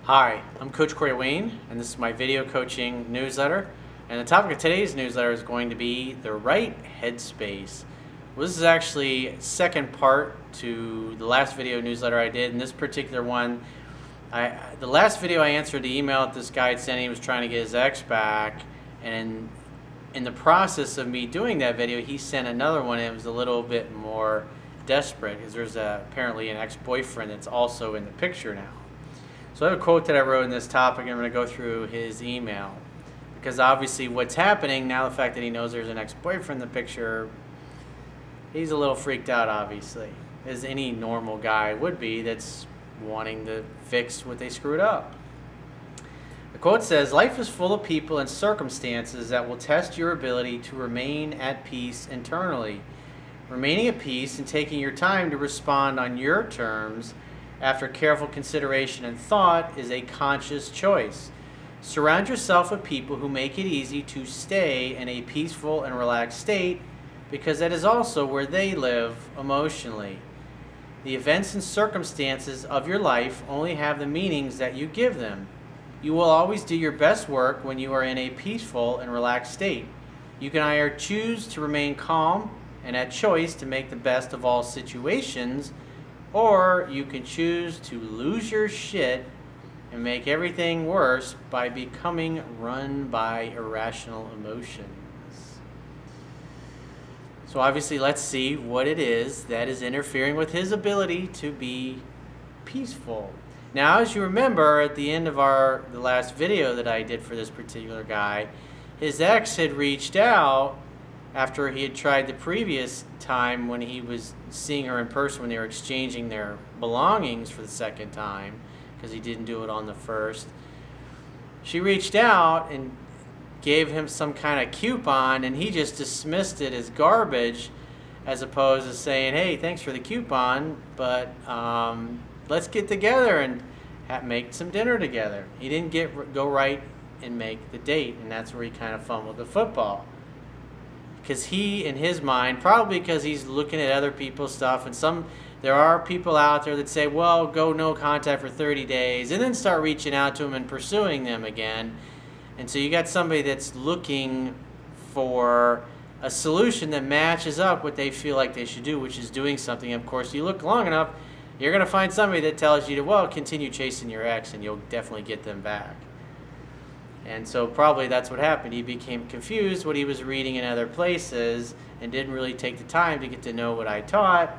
Hi, I'm Coach Corey Wayne, and this is my video coaching newsletter. And the topic of today's newsletter is going to be the Right Headspace. Well, this is actually second part to the last video newsletter I did. In this particular one, the last video I answered the email that this guy had sent. He was trying to get his ex back, and in the process of me doing that video, he sent another one, and it was a little bit more desperate because there's apparently an ex-boyfriend that's also in the picture now. So I have a quote that I wrote in this topic, and I'm going to go through his email. Because obviously what's happening now, the fact that he knows there's an ex-boyfriend in the picture, he's a little freaked out, obviously. As any normal guy would be that's wanting to fix what they screwed up. The quote says, "Life is full of people and circumstances that will test your ability to remain at peace internally. Remaining at peace and taking your time to respond on your terms after careful consideration and thought is a conscious choice. Surround yourself with people who make it easy to stay in a peaceful and relaxed state because that is also where they live emotionally. The events and circumstances of your life only have the meanings that you give them. You will always do your best work when you are in a peaceful and relaxed state. You can either choose to remain calm and at choice to make the best of all situations, or you can choose to lose your shit and make everything worse by becoming run by irrational emotions." So obviously let's see what it is that is interfering with his ability to be peaceful. Now, as you remember, at the end of the last video that I did for this particular guy, his ex had reached out after he had tried the previous time when he was seeing her in person, when they were exchanging their belongings for the second time, because he didn't do it on the first. She reached out and gave him some kind of coupon, and he just dismissed it as garbage, as opposed to saying, "Hey, thanks for the coupon, but let's get together and make some dinner together." He didn't go right and make the date, and that's where he kind of fumbled the football. Because he, in his mind, probably because he's looking at other people's stuff, and there are people out there that say, well, go no contact for 30 days, and then start reaching out to them and pursuing them again. And so you got somebody that's looking for a solution that matches up what they feel like they should do, which is doing something. Of course, you look long enough, you're going to find somebody that tells you to, well, continue chasing your ex, and you'll definitely get them back. And so probably that's what happened. He became confused what he was reading in other places and didn't really take the time to get to know what I taught.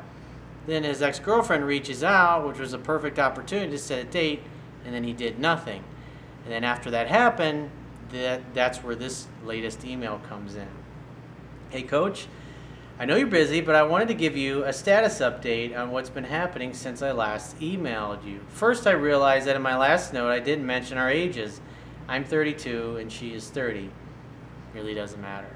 Then his ex-girlfriend reaches out, which was a perfect opportunity to set a date, and then he did nothing. And then after that happened, that's where this latest email comes in. "Hey, Coach, I know you're busy, but I wanted to give you a status update on what's been happening since I last emailed you. First, I realized that in my last note I didn't mention our ages. I'm 32 and she is 30. Really doesn't matter.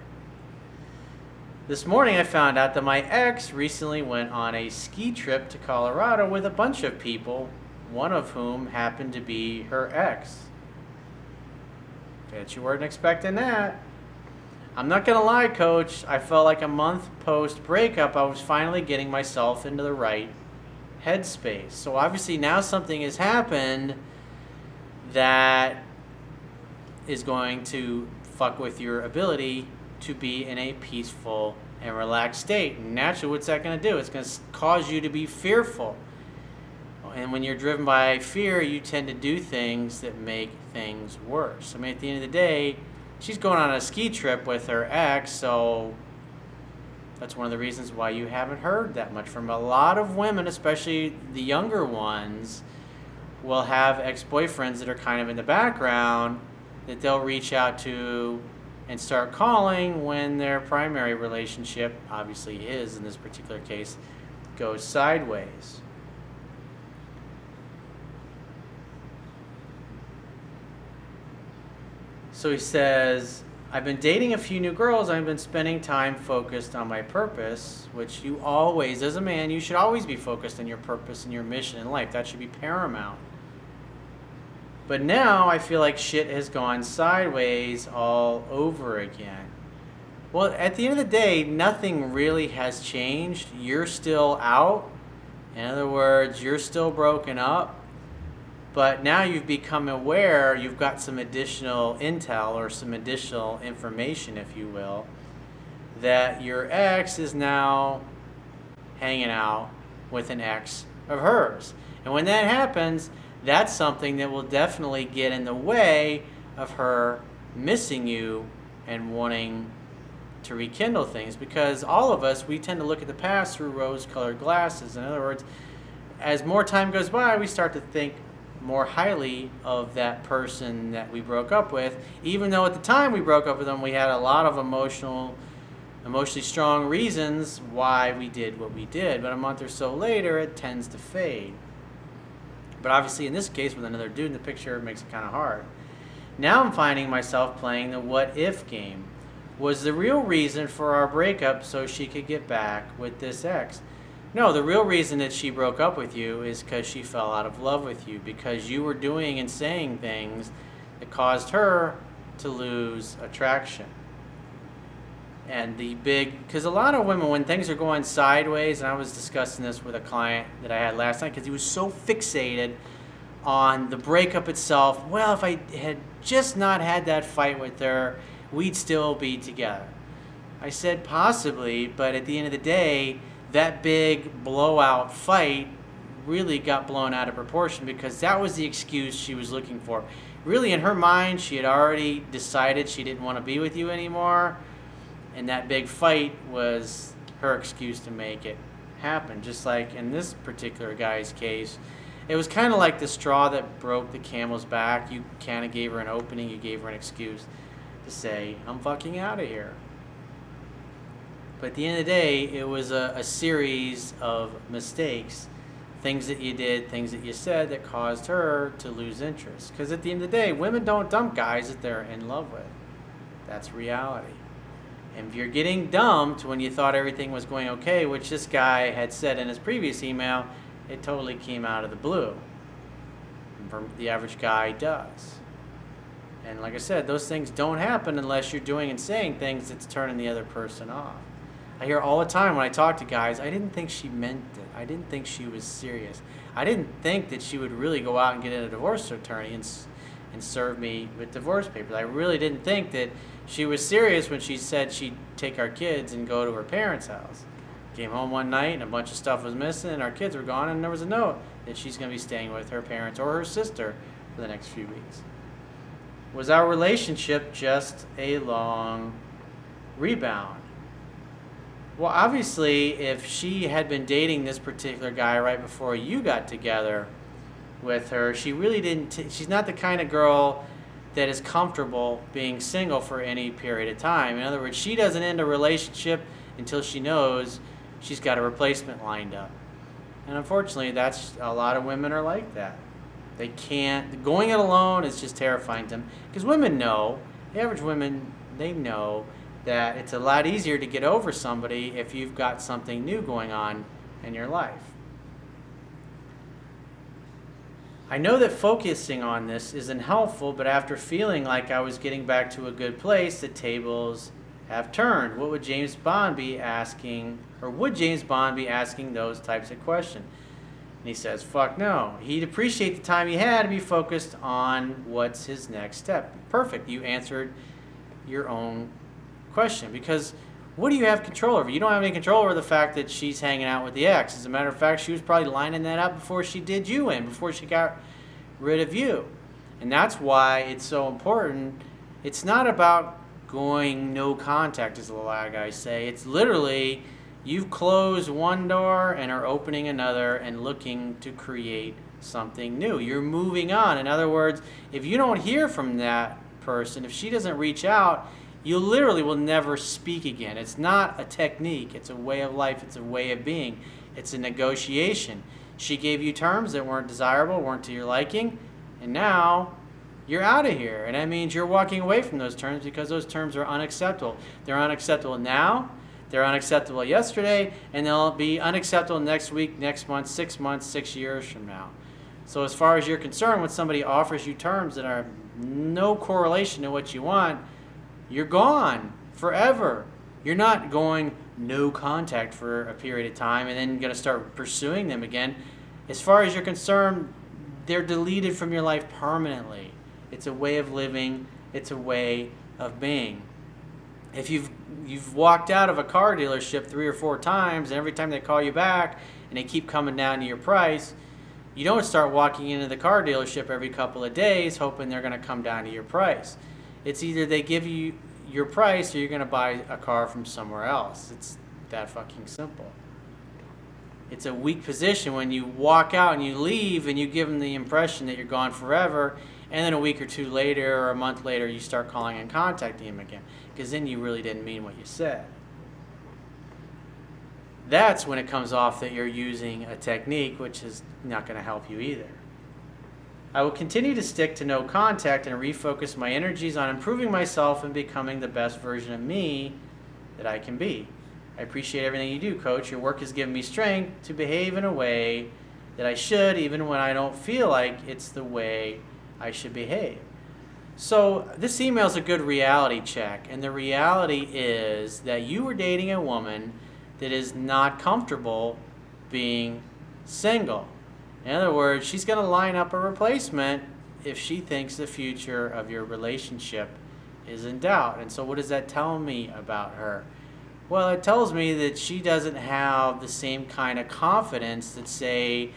This morning I found out that my ex recently went on a ski trip to Colorado with a bunch of people, one of whom happened to be her ex. Bet you weren't expecting that. I'm not gonna lie, Coach, I felt like a month post breakup I was finally getting myself into the right headspace." So obviously now something has happened that is going to fuck with your ability to be in a peaceful and relaxed state. And naturally, what's that going to do? It's going to cause you to be fearful. And when you're driven by fear, you tend to do things that make things worse. I mean, at the end of the day, she's going on a ski trip with her ex, so that's one of the reasons why you haven't heard that much from a lot of women, especially the younger ones, will have ex-boyfriends that are kind of in the background that they'll reach out to and start calling when their primary relationship, obviously his in this particular case, goes sideways. So he says, "I've been dating a few new girls. I've been spending time focused on my purpose," which you always, as a man, you should always be focused on your purpose and your mission in life. That should be paramount. "But now I feel like shit has gone sideways all over again." Well, at the end of the day, nothing really has changed. You're still out. In other words, you're still broken up. But now you've become aware, you've got some additional intel or some additional information, if you will, that your ex is now hanging out with an ex of hers. And when that happens, that's something that will definitely get in the way of her missing you and wanting to rekindle things, because all of us, we tend to look at the past through rose-colored glasses. In other words, as more time goes by, we start to think more highly of that person that we broke up with, even though at the time we broke up with them, we had a lot of emotionally strong reasons why we did what we did. But a month or so later, it tends to fade. But obviously in this case, with another dude in the picture, it makes it kind of hard. Now I'm finding myself playing the what if game. Was the real reason for our breakup so she could get back with this ex? No, the real reason that she broke up with you is because she fell out of love with you, because you were doing and saying things that caused her to lose attraction. And because a lot of women, when things are going sideways, and I was discussing this with a client that I had last night, because he was so fixated on the breakup itself. Well, if I had just not had that fight with her, we'd still be together. I said possibly, but at the end of the day, that big blowout fight really got blown out of proportion, because that was the excuse she was looking for. Really, in her mind, she had already decided she didn't want to be with you anymore, and that big fight was her excuse to make it happen. Just like in this particular guy's case, it was kind of like the straw that broke the camel's back. You kind of gave her an opening, you gave her an excuse to say, I'm fucking out of here. But at the end of the day, it was a series of mistakes, things that you did, things that you said that caused her to lose interest. Because at the end of the day, women don't dump guys that they're in love with. That's reality. And if you're getting dumped when you thought everything was going okay, which this guy had said in his previous email, it totally came out of the blue. And the average guy does. And like I said, those things don't happen unless you're doing and saying things that's turning the other person off. I hear all the time when I talk to guys, I didn't think she meant it. I didn't think she was serious. I didn't think that she would really go out and get a divorce attorney and serve me with divorce papers. I really didn't think that she was serious when she said she'd take our kids and go to her parents' house. Came home one night and a bunch of stuff was missing and our kids were gone, and there was a note that she's going to be staying with her parents or her sister for the next few weeks. Was our relationship just a long rebound? Well, obviously, if she had been dating this particular guy right before you got together with her, she really didn't. She's not the kind of girl that is comfortable being single for any period of time. In other words, she doesn't end a relationship until she knows she's got a replacement lined up. And unfortunately, that's a lot of women are like that. They can't. Going it alone is just terrifying to them, because women know. The average women, they know that it's a lot easier to get over somebody if you've got something new going on in your life. I know that focusing on this isn't helpful, but after feeling like I was getting back to a good place, the tables have turned. What would James Bond be asking, or would James Bond be asking those types of questions? And he says, fuck no. He'd appreciate the time he had to be focused on what's his next step. Perfect. You answered your own question, because what do you have control over? You don't have any control over the fact that she's hanging out with the ex. As a matter of fact, she was probably lining that up before she did you in, before she got rid of you. And that's why it's so important. It's not about going no contact, as a lot of guys say. It's literally you've closed one door and are opening another and looking to create something new. You're moving on. In other words, if you don't hear from that person, if she doesn't reach out, you literally will never speak again. It's not a technique. It's a way of life. It's a way of being. It's a negotiation. She gave you terms that weren't desirable, weren't to your liking, and now you're out of here. And that means you're walking away from those terms because those terms are unacceptable. They're unacceptable now, they're unacceptable yesterday, and they'll be unacceptable next week, next month, 6 months, 6 years from now. So as far as you're concerned, when somebody offers you terms that are no correlation to what you want, you're gone forever. You're not going no contact for a period of time and then going to start pursuing them again. As far as you're concerned, they're deleted from your life permanently. It's a way of living. It's a way of being. If you've walked out of a car dealership 3 or 4 times, and every time they call you back and they keep coming down to your price, you don't start walking into the car dealership every couple of days hoping they're going to come down to your price. It's either they give you your price or you're going to buy a car from somewhere else. It's that fucking simple. It's a weak position when you walk out and you leave and you give them the impression that you're gone forever, and then a week or two later or a month later you start calling and contacting them again, because then you really didn't mean what you said. That's when it comes off that you're using a technique which is not going to help you either. I will continue to stick to no contact and refocus my energies on improving myself and becoming the best version of me that I can be. I appreciate everything you do, Coach. Your work has given me strength to behave in a way that I should, even when I don't feel like it's the way I should behave. So this email is a good reality check, and the reality is that you were dating a woman that is not comfortable being single. In other words, she's going to line up a replacement if she thinks the future of your relationship is in doubt. And so what does that tell me about her? Well, it tells me that she doesn't have the same kind of confidence that, say,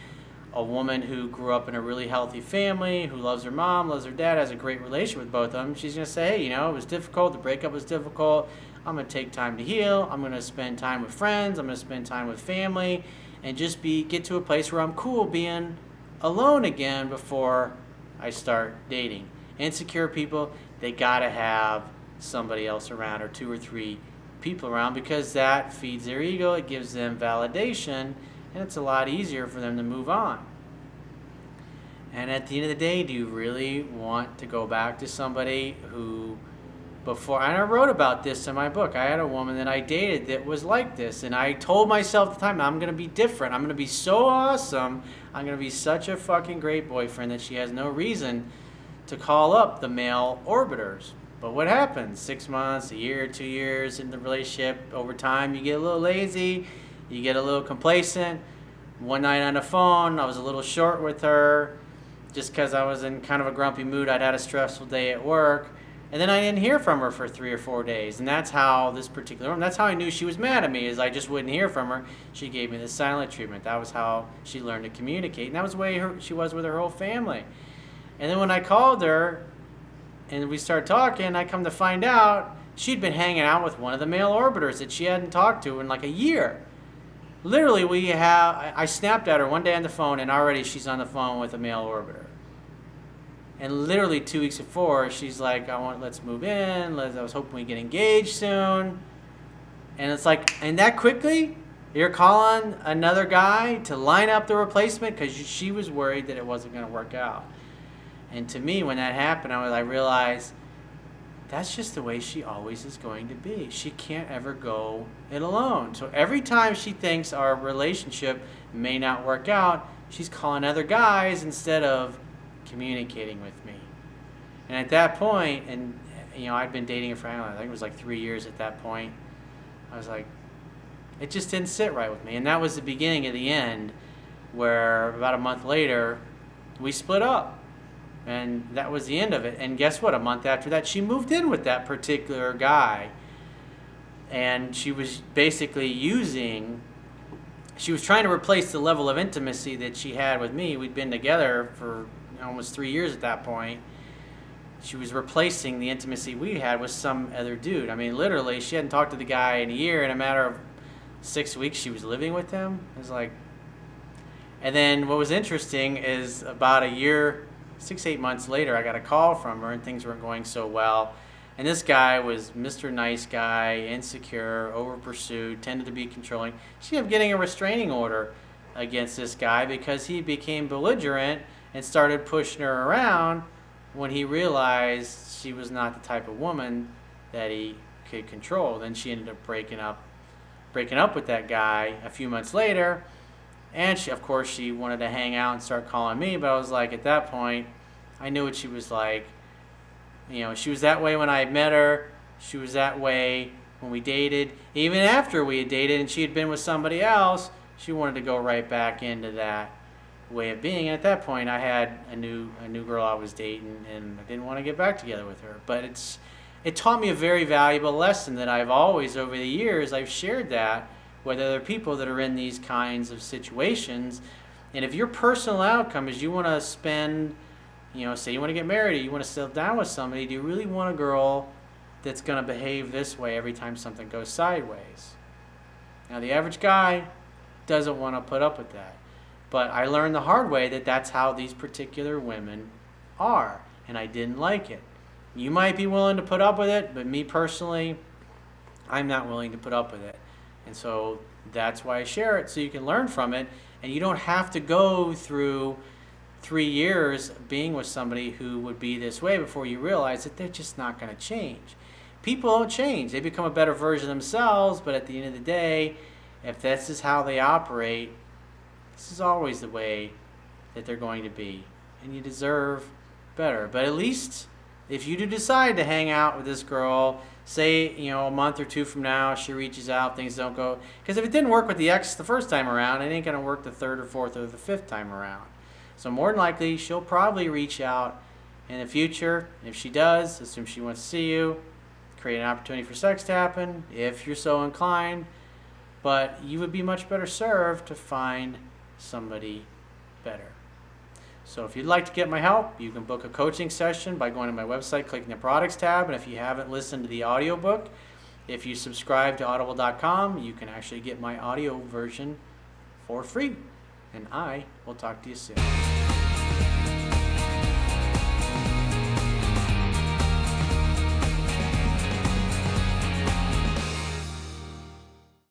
a woman who grew up in a really healthy family, who loves her mom, loves her dad, has a great relationship with both of them. She's going to say, hey, it was difficult, the breakup was difficult, I'm going to take time to heal, I'm going to spend time with friends, I'm going to spend time with family, and just get to a place where I'm cool being alone again before I start dating. Insecure people, they got to have somebody else around, or 2 or 3 people around, because that feeds their ego, it gives them validation, and it's a lot easier for them to move on. And at the end of the day, do you really want to go back to somebody who, before, and I wrote about this in my book, I had a woman that I dated that was like this, and I told myself at the time, I'm going to be different, I'm going to be so awesome, I'm going to be such a fucking great boyfriend that she has no reason to call up the male orbiters. But what happens? 6 months, a year, 2 years in the relationship, over time you get a little lazy, you get a little complacent. One night on the phone, I was a little short with her just because I was in kind of a grumpy mood. I'd had a stressful day at work. And then I didn't hear from her for 3 or 4 days. And that's how this particular woman, that's how I knew she was mad at me, is I just wouldn't hear from her. She gave me the silent treatment. That was how she learned to communicate. And that was the way she was with her whole family. And then when I called her, and we started talking, I come to find out she'd been hanging out with one of the male orbiters that she hadn't talked to in like a year. Literally, I snapped at her one day on the phone, and already she's on the phone with a male orbiter. And literally 2 weeks before, she's like, let's move in, I was hoping we get engaged soon. And it's like, and that quickly, you're calling another guy to line up the replacement because she was worried that it wasn't going to work out. And to me, when that happened, I realized that's just the way she always is going to be. She can't ever go it alone. So every time she thinks our relationship may not work out, she's calling other guys instead of communicating with me. And at that point, and I'd been dating her for, I think it was like 3 years at that point, I was like, it just didn't sit right with me. And that was the beginning of the end, where about a month later, we split up. And that was the end of it. And guess what? A month after that, she moved in with that particular guy. And she was basically she was trying to replace the level of intimacy that she had with me. We'd been together for almost 3 years at that point. She was replacing the intimacy we had with some other dude. I mean, literally, she hadn't talked to the guy in a year. In a matter of 6 weeks, she was living with him. It was like, and then what was interesting is about a year, 6-8 months later, I got a call from her, and things weren't going so well. And this guy was Mr. Nice Guy, insecure, over-pursued, tended to be controlling. She ended up getting a restraining order against this guy because he became belligerent and started pushing her around when he realized she was not the type of woman that he could control. Then she ended up breaking up with that guy a few months later. And she wanted to hang out and start calling me, but I was like, at that point, I knew what she was like. She was that way when I met her. She was that way when we dated. Even after we had dated and she had been with somebody else, she wanted to go right back into that. way of being. And at that point, I had a new girl I was dating, and I didn't want to get back together with her. But it taught me a very valuable lesson that I've always, over the years, I've shared that with other people that are in these kinds of situations. And if your personal outcome is you want to spend, say you want to get married, or you want to settle down with somebody, do you really want a girl that's going to behave this way every time something goes sideways? Now, the average guy doesn't want to put up with that. But I learned the hard way that that's how these particular women are, and I didn't like it. You might be willing to put up with it, but me personally, I'm not willing to put up with it. And so that's why I share it, so you can learn from it, and you don't have to go through 3 years being with somebody who would be this way before you realize that they're just not going to change. People don't change. They become a better version of themselves, but at the end of the day, if this is how they operate, this is always the way that they're going to be, and you deserve better. But at least if you do decide to hang out with this girl, say, a month or two from now, she reaches out, things don't go, because if it didn't work with the ex the first time around, it ain't going to work the third or fourth or the fifth time around. So more than likely, she'll probably reach out in the future. If she does, assume she wants to see you, create an opportunity for sex to happen, if you're so inclined. But you would be much better served to find somebody better. So if you'd like to get my help, you can book a coaching session by going to my website, clicking the products tab. And if you haven't listened to the audiobook, if you subscribe to audible.com, you can actually get my audio version for free. And I will talk to you soon.